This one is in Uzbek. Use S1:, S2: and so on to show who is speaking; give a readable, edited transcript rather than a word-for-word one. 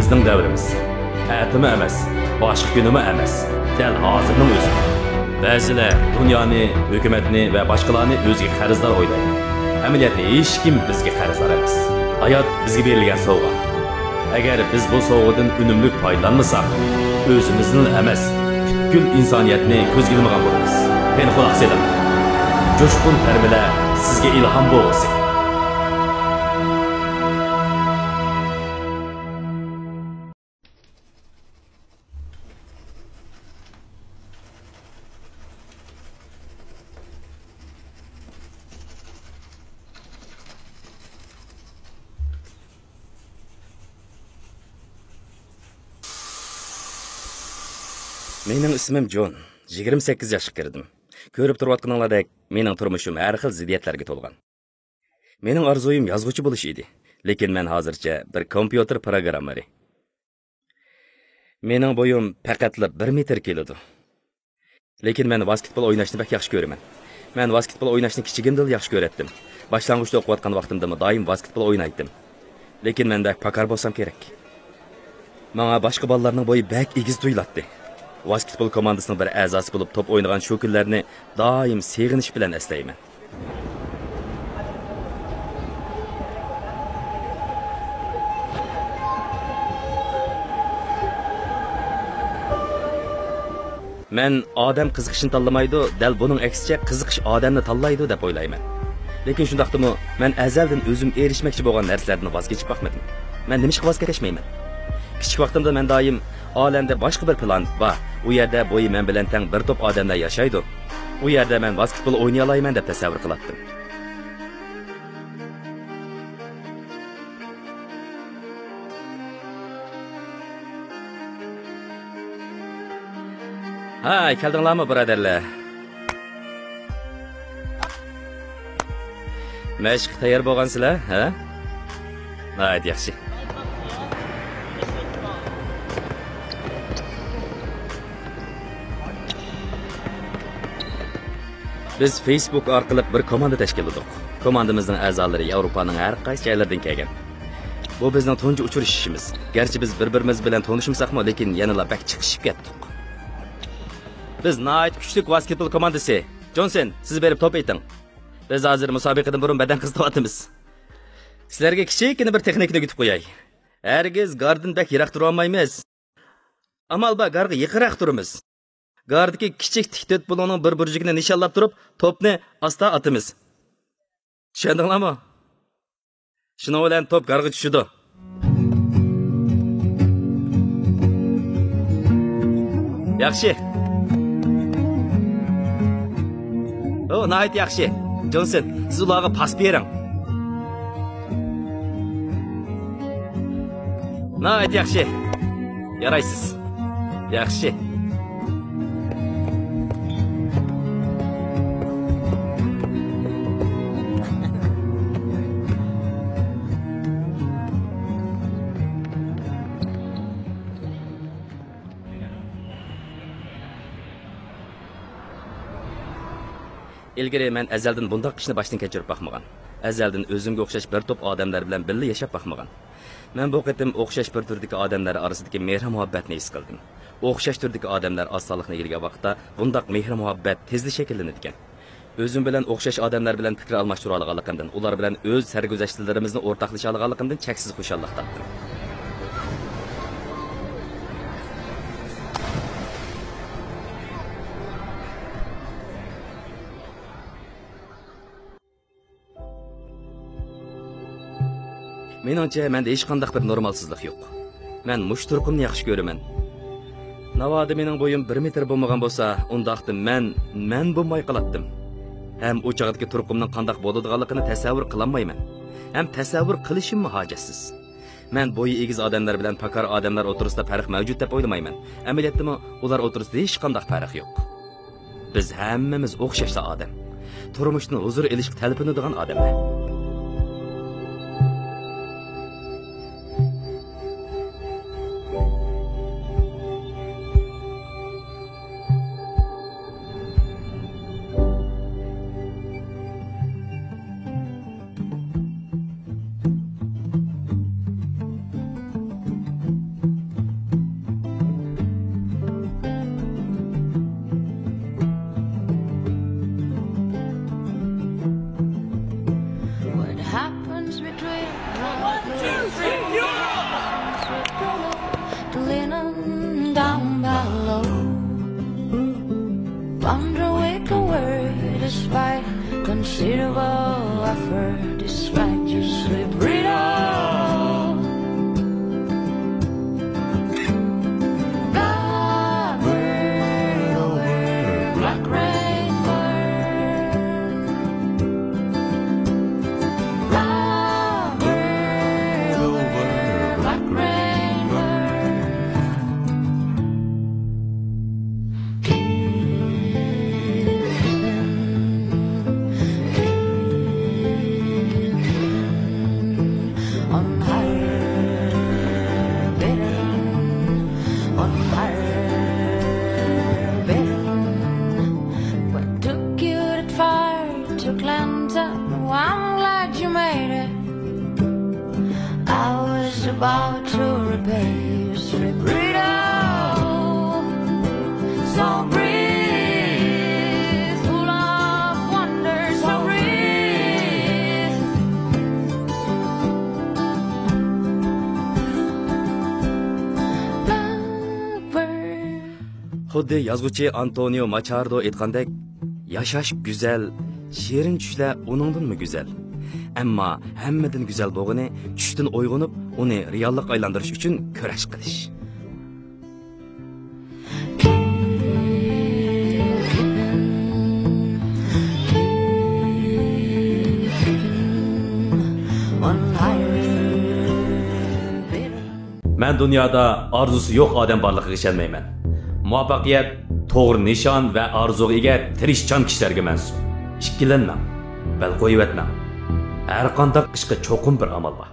S1: bizning davrimiz. Atimi emas, boshqa kunimi emas. Dal hozirning o'zi. Ba'zilar dunyoni, hukumatni va boshqalarni o'ziga qarzdor o'ylaydi. Amaliyotda hech kim bizga qarzdor emas. Hayot bizga berilgan sovg'a. Agar biz bu sovg'adan unumli foydalanmasak, o'zimizni emas, butkul insoniyatni ko'zga ilmagan bo'lamiz. Men quloq seling. Jo'shqin tarbiyalar sizga ilhom bo'lsin. Mening ismim Jon. 28 yoshga kirdim. Ko'rib turayotganinglardek, mening turmushim har xil ziddiyatlarga to'lgan. Mening orzuim yozuvchi bo'lish edi, lekin men hozircha bir kompyuter programmeri. Mening bo'yim faqatla 1 metr keladi. Lekin men basketbol o'ynashni bak yaxshi ko'raman. Men basketbol o'ynashni kichigimdan yaxshi ko'ratdim. Boshlang'ich o'qiyotgan vaqtimda doim basketbol o'ynaydim. Lekin menda pakar bo'lsam kerak. Menga boshqa bolalarning bo'yi bak egiz tuyulatdi. Basketbol komandasining bir a'zosi bo'lib top o'ynagan shu kunlarni doim seg'inish bilan eslayman. Men odam qiziqishini tanlamaydi, dal buning aksicha qiziqish odamni tanlaydi deb o'ylayman. Lekin shundaqdimi, men azaldan o'zim erishmoqchi bo'lgan narsalardan voz kechib baxmadim. Men nima voz kechmayman. Kichik vaqtimda men doim olamda boshqa bir plan bor. U yerda bo'yi men bilan teng bir to'p odamlar yashaydi. U yerda men basketbol o'ynay olaman deb tasavvur qilatdim. Ha, keldinglarmi birodarlar? Mashq tayyor bo'lgansizlar, ha? Haydi, yaxshi. Biz Facebook orqali bir komanda tashkil etdik. Komandamizning a'zolari Yevropaning har qaysi joylaridan kelgan. Bu bizning tunji uchrashishimiz. Garchi biz bir-birimiz bilan tanishmasakmi, lekin yanada bak chiqishib ketdik. Biz nihoyat kuchli basketbol komandasi. Johnson, siz berib top ayting. Biz hozir musobaqadan burun badan qizityapmiz. Sizlarga kichikina bir texnikani yutib qo'yay. Hargiz gardindak yiroq tura olmaymiz. Amalba garga yiqiroq turamiz. Gardiki kichik tiktot buloning bir burjigini nishonlab turib, topni asta atamiz. Tushundinglarmi? Shuni bilan top garga tushdi. Yaxshi. O, nihoyat yaxshi. Johnson, siz ularga pas bering. Nihoyat yaxshi. Yaraysiz. Yaxshi. İlgari men azaldan bundoq ishni boshdan kechirib baxmagan. Azaldan o'zimga o'xshash bir to'p odamlar bilan birga yashab baxmagan. Men bu qitim o'xshash bir turdagi odamlar orasidagi mehr-muhabbatni his qildim. O'xshash turdagi odamlar osonlikni ilga vaqtda bundoq mehr-muhabbat tezli shakllanadigan. O'zim bilan o'xshash odamlar bilan fikr almashtira olganligimdan, ular bilan o'z sarguzashtlarimizni o'rtaqlasha olganligimdan cheksiz xushallik topdim. Menimcha menda hech qanday bir normalsizlik yo'q. Men mushturqimni yaxshi ko'raman. Navoda mening bo'yim 1 metr bo'lmagan bo'lsa, undaqda men bo'lmay qolatdim. Ham o chaqdagi turqimning qanday bo'ladiganligini tasavvur qilolmayman. Ham tasavvur qilishim hojatsiz. Men bo'yi egiz odamlar bilan pakar odamlar o'tirisida farq mavjud deb o'ylamayman. Amaliyotda ular o'tirisida hech qanday farq yo'q. Biz hammamiz o'xshashli odam. Turmushni huzur elish talablanadigan odamlar.
S2: between the linen down below. Wonder wake a word despite considerable effort, despite your sleep riddle. Blackbird over black rain burn. Blackbird over black rain on higher bidding, on higher bidding. What took you that far to climb up? Oh, I'm glad you made it. I was about to repay your strip riddle. So breathe, full of wonder, so breathe. Blackbird.
S1: Xuddi yozuvchi Antonio Machado aytgandek, yashash go'zal, shirin tushlar uningdanmi go'zal. Ammo hammadan go'zal bo'lgani tushdan uyg'onib, uni reallik aylantirish uchun kurash qilish.
S2: On higher bidding.
S3: Men dunyoda orzusi yo'q odam borligiga ishonmayman. Muvaffaqiyat to'g'ri nishon va orzuga ega tirishchan kishilarga mansub. Ikkilanmang, bal qo'yib etmang. Har qanday ishga cho'qim bir amal bor.